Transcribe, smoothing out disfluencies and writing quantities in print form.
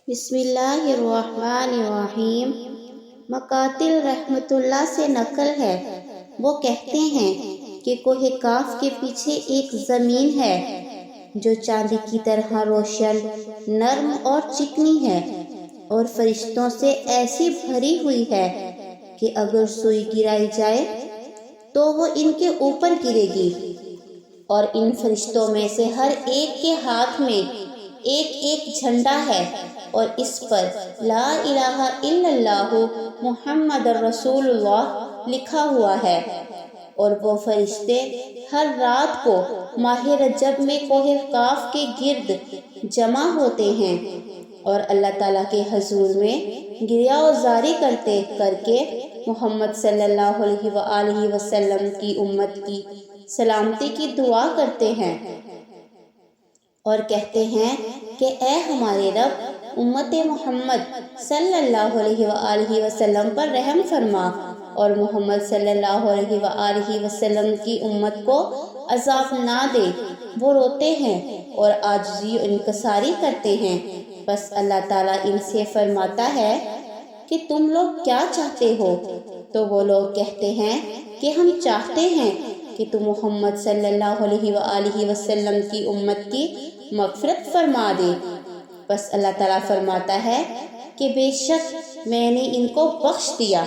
بسم اللہ الرحمن الرحیم۔ مقاتل رحمۃ اللہ سے نقل ہے، وہ کہتے ہیں کہ کوہ کاف کے پیچھے ایک زمین ہے جو چاندی کی طرح روشن، نرم اور چکنی ہے، اور فرشتوں سے ایسی بھری ہوئی ہے کہ اگر سوئی گرائی جائے تو وہ ان کے اوپر گرے گی، اور ان فرشتوں میں سے ہر ایک کے ہاتھ میں ایک ایک جھنڈا ہے، اور اس پر لا الہ الا اللہ محمد رسول اللہ لکھا ہوا ہے۔ اور وہ فرشتے ہر رات کو ماہ رجب میں کوہ کاف کے گرد جمع ہوتے ہیں اور اللہ تعالیٰ کے حضور میں گریہ وزاری کر کے محمد صلی اللہ علیہ وآلہ وسلم کی امت کی سلامتی کی دعا کرتے ہیں، اور کہتے ہیں کہ اے ہمارے رب، امت محمد صلی اللہ علیہ وآلہ وسلم پر رحم فرما، اور محمد صلی اللہ علیہ وآلہ وسلم کی امت کو عذاب نہ دے۔ وہ روتے ہیں اور عاجزی و انکساری کرتے ہیں، بس اللہ تعالیٰ ان سے فرماتا ہے کہ تم لوگ کیا چاہتے ہو؟ تو وہ لوگ کہتے ہیں کہ ہم چاہتے ہیں کہ تم محمد صلی اللہ علیہ وآلہ وسلم کی امت کی مغفرت فرما دے۔ بس اللہ تعالیٰ فرماتا ہے کہ بے شک میں نے ان کو بخش دیا۔